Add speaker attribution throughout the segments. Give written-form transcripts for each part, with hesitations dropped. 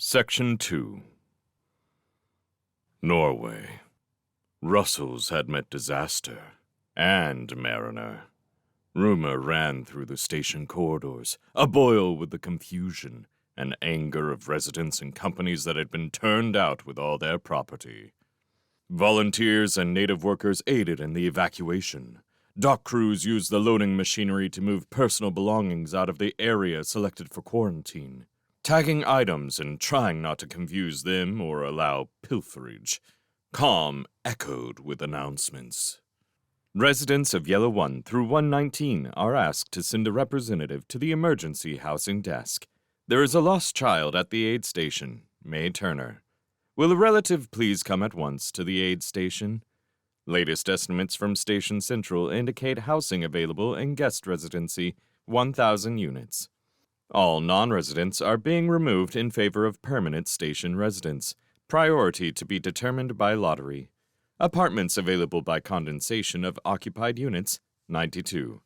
Speaker 1: Section 2. Norway. Russells had met disaster, and Mariner. Rumor ran through the station corridors, aboil with the confusion and anger of residents and companies that had been turned out with all their property. Volunteers and native workers aided in the evacuation. Dock crews used the loading machinery to move personal belongings out of the area selected for quarantine, tagging items and trying not to confuse them or allow pilferage. Calm echoed with announcements. Residents of Yellow 1 through 119 are asked to send a representative to the emergency housing desk. There is a lost child at the aid station, May Turner. Will a relative please come at once to the aid station? Latest estimates from Station Central indicate housing available in guest residency, 1,000 units. All non-residents are being removed in favor of permanent station residents, priority to be determined by lottery. Apartments available by condensation of occupied units, 92.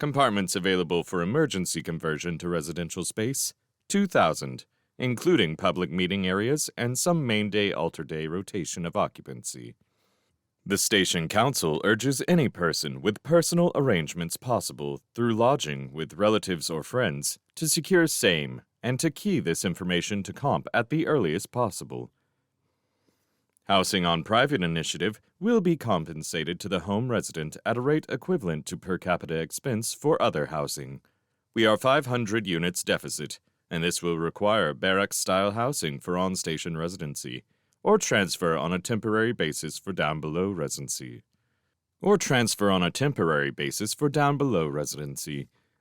Speaker 1: Compartments available for emergency conversion to residential space, 2,000, including public meeting areas and some main day alter day rotation of occupancy. The station council urges any person with personal arrangements possible through lodging with relatives or friends to secure same and to key this information to comp at the earliest possible. Housing on private initiative will be compensated to the home resident at a rate equivalent to per capita expense for other housing. We are 500 units deficit, and this will require barracks-style housing for on-station residency, or transfer on a temporary basis for Downbelow residency.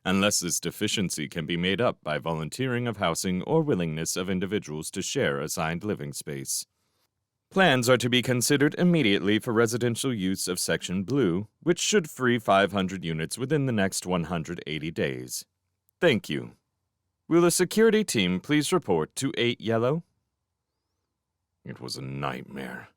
Speaker 1: Unless this deficiency can be made up by volunteering of housing or willingness of individuals to share assigned living space. Plans are to be considered immediately for residential use of Section Blue, which should free 500 units within the next 180 days. Thank you. Will the security team please report to 8 Yellow? It was a nightmare.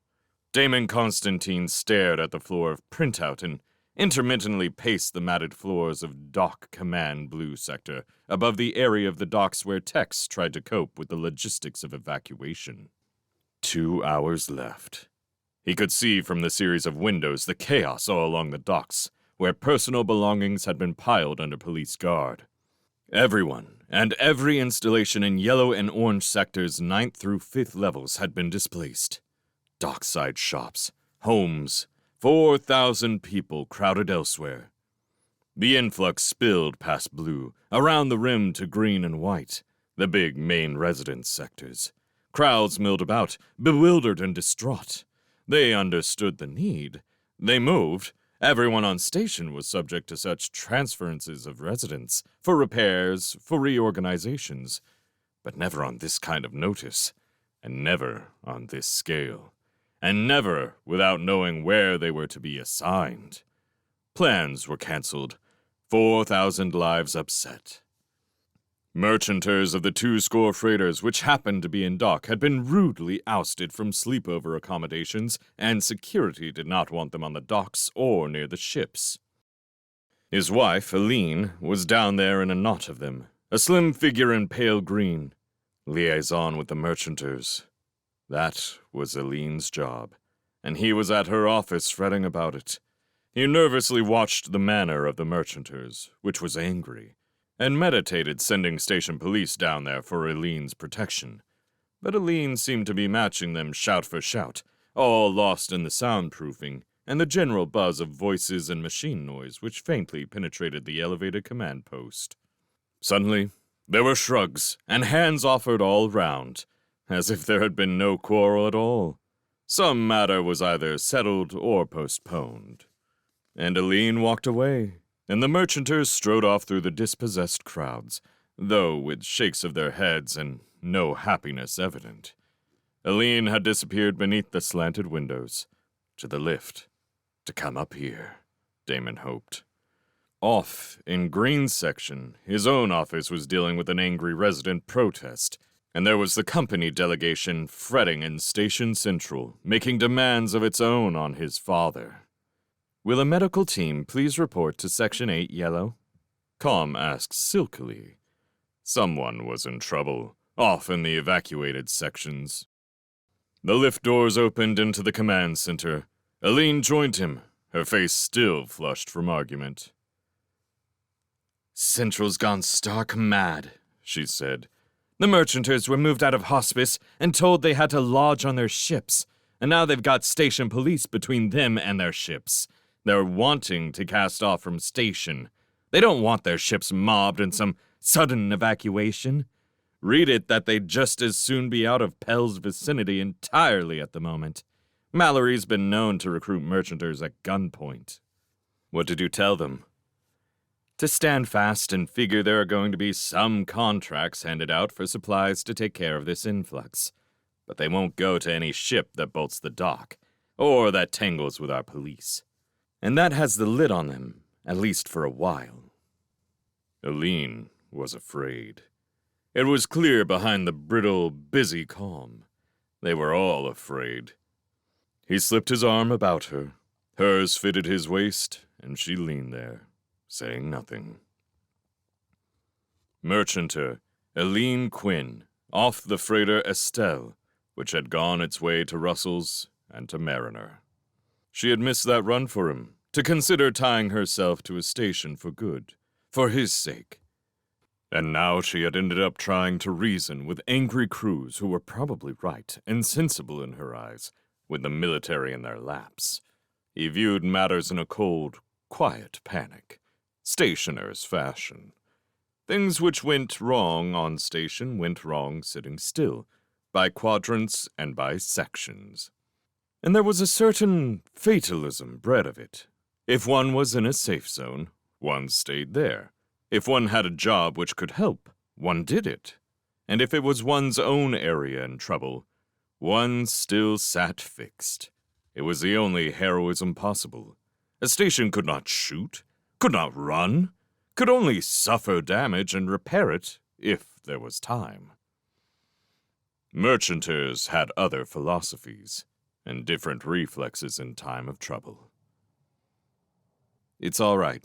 Speaker 1: Damon Constantine stared at the floor of printout and intermittently paced the matted floors of Dock Command Blue Sector above the area of the docks where techs tried to cope with the logistics of evacuation. 2 hours left. He could see from the series of windows the chaos all along the docks, where personal belongings had been piled under police guard. Everyone and every installation in Yellow and Orange sectors 9th through 5th levels had been displaced. Dockside shops, homes, 4,000 people crowded elsewhere. The influx spilled past Blue, around the rim to Green and White, the big main residence sectors. Crowds milled about, bewildered and distraught. They understood the need. They moved. Everyone on station was subject to such transferences of residents, for repairs, for reorganizations, but never on this kind of notice, and never on this scale, and never without knowing where they were to be assigned. Plans were canceled, 4,000 lives upset. Merchanters of the 2 freighters which happened to be in dock had been rudely ousted from sleepover accommodations, and security did not want them on the docks or near the ships. His wife, Aline, was down there in a knot of them, a slim figure in pale green, liaison with the merchanters. That was Aline's job, and he was at her office fretting about it. He nervously watched the manner of the merchanters, which was angry, and meditated sending station police down there for Aline's protection. But Aline seemed to be matching them shout for shout, all lost in the soundproofing and the general buzz of voices and machine noise which faintly penetrated the elevated command post. Suddenly, there were shrugs and hands offered all round, as if there had been no quarrel at all. Some matter was either settled or postponed. And Aline walked away, and the merchanters strode off through the dispossessed crowds, though with shakes of their heads and no happiness evident. Aline had disappeared beneath the slanted windows, to the lift, to come up here, Damon hoped. Off in Green's section, his own office was dealing with an angry resident protest, and there was the company delegation fretting in Station Central, making demands of its own on his father. Will a medical team please report to Section 8 Yellow? Com asked silkily. Someone was in trouble. off in the evacuated sections. The lift doors opened into the command center. Aline joined him, her face still flushed from argument. "Central's gone stark mad," she said. "The merchanters were moved out of hospice and told they had to lodge on their ships, and now they've got station police between them and their ships. They're wanting to cast off from station. They don't want their ships mobbed in some sudden evacuation. Read it that they'd just as soon be out of Pell's vicinity entirely at the moment. Mallory's been known to recruit merchanters at gunpoint." "What did you tell them?" "To stand fast and figure there are going to be some contracts handed out for supplies to take care of this influx. But they won't go to any ship that bolts the dock, or that tangles with our police. And that has the lid on them, at least for a while." Aline was afraid. It was clear behind the brittle, busy calm. They were all afraid. He slipped his arm about her. Hers fitted his waist, and she leaned there, saying nothing. Merchanter Aline Quinn, off the freighter Estelle, which had gone its way to Russell's and to Mariner. She had missed that run for him, to consider tying herself to a station for good, for his sake. And now she had ended up trying to reason with angry crews who were probably right and sensible in her eyes, with the military in their laps. He viewed matters in a cold, quiet panic, stationer's fashion. Things which went wrong on station went wrong sitting still, by quadrants and by sections. And there was a certain fatalism bred of it. If one was in a safe zone, one stayed there. If one had a job which could help, one did it. And if it was one's own area in trouble, one still sat fixed. It was the only heroism possible. A station could not shoot, could not run, could only suffer damage and repair it if there was time. Merchanters had other philosophies and different reflexes in time of trouble. "It's all right,"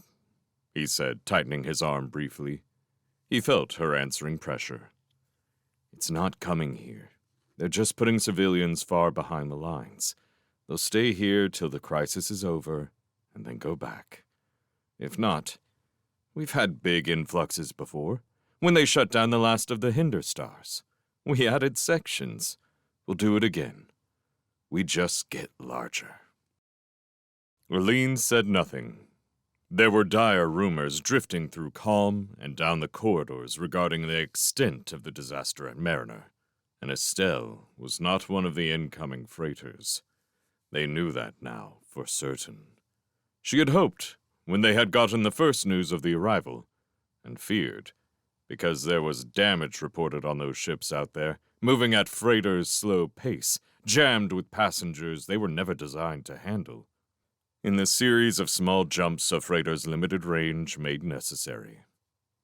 Speaker 1: he said, tightening his arm briefly. He felt her answering pressure. "It's not coming here. They're just putting civilians far behind the lines. They'll stay here till the crisis is over, and then go back. If not, we've had big influxes before, when they shut down the last of the Hinder Stars. We added sections. We'll do it again. We just get larger." Aline said nothing. There were dire rumors drifting through calm and down the corridors regarding the extent of the disaster at Mariner, and Estelle was not one of the incoming freighters. They knew that now, for certain. She had hoped, when they had gotten the first news of the arrival, and feared, because there was damage reported on those ships out there, moving at freighters' slow pace, jammed with passengers they were never designed to handle. In the series of small jumps a freighter's limited range made necessary.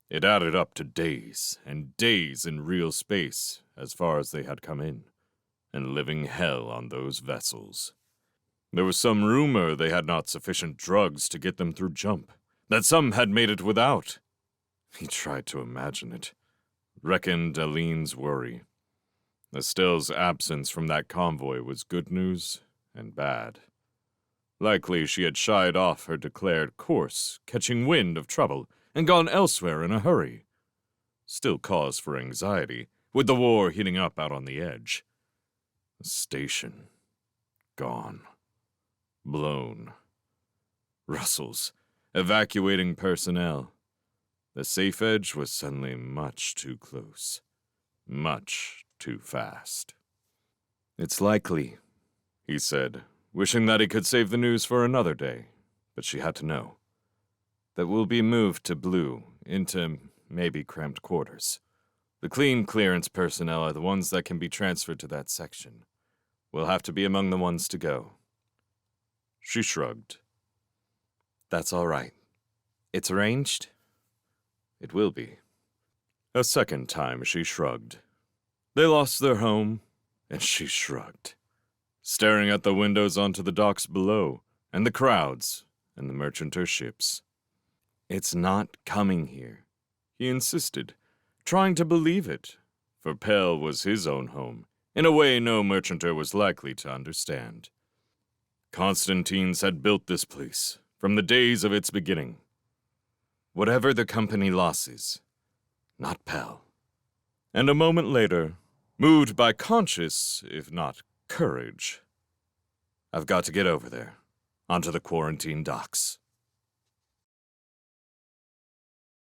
Speaker 1: It added up to days and days in real space as far as they had come in, and living hell on those vessels. There was some rumor they had not sufficient drugs to get them through jump, that some had made it without. He tried to imagine it, reckoned Aline's worry. Estelle's absence from that convoy was good news and bad. Likely she had shied off her declared course, catching wind of trouble, and gone elsewhere in a hurry. Still cause for anxiety, with the war heating up out on the edge. The station. Gone. Blown. Russell's. Evacuating personnel. The safe edge was suddenly much too close. Much too fast. "It's likely," he said, wishing that he could save the news for another day, but she had to know, "that we'll be moved to Blue, into maybe cramped quarters. The clean clearance personnel are the ones that can be transferred to that section. We'll have to be among the ones to go." She shrugged. "That's all right. It's arranged?" "It will be." A second time she shrugged. They lost their home, and she shrugged, staring at the windows onto the docks below, and the crowds, and the merchanter ships. "It's not coming here," he insisted, trying to believe it, for Pell was his own home, in a way no merchanter was likely to understand. Constantines had built this place from the days of its beginning. Whatever the company losses, not Pell. And a moment later, moved by conscious, if not courage, I've got to get over there, onto the quarantine docks.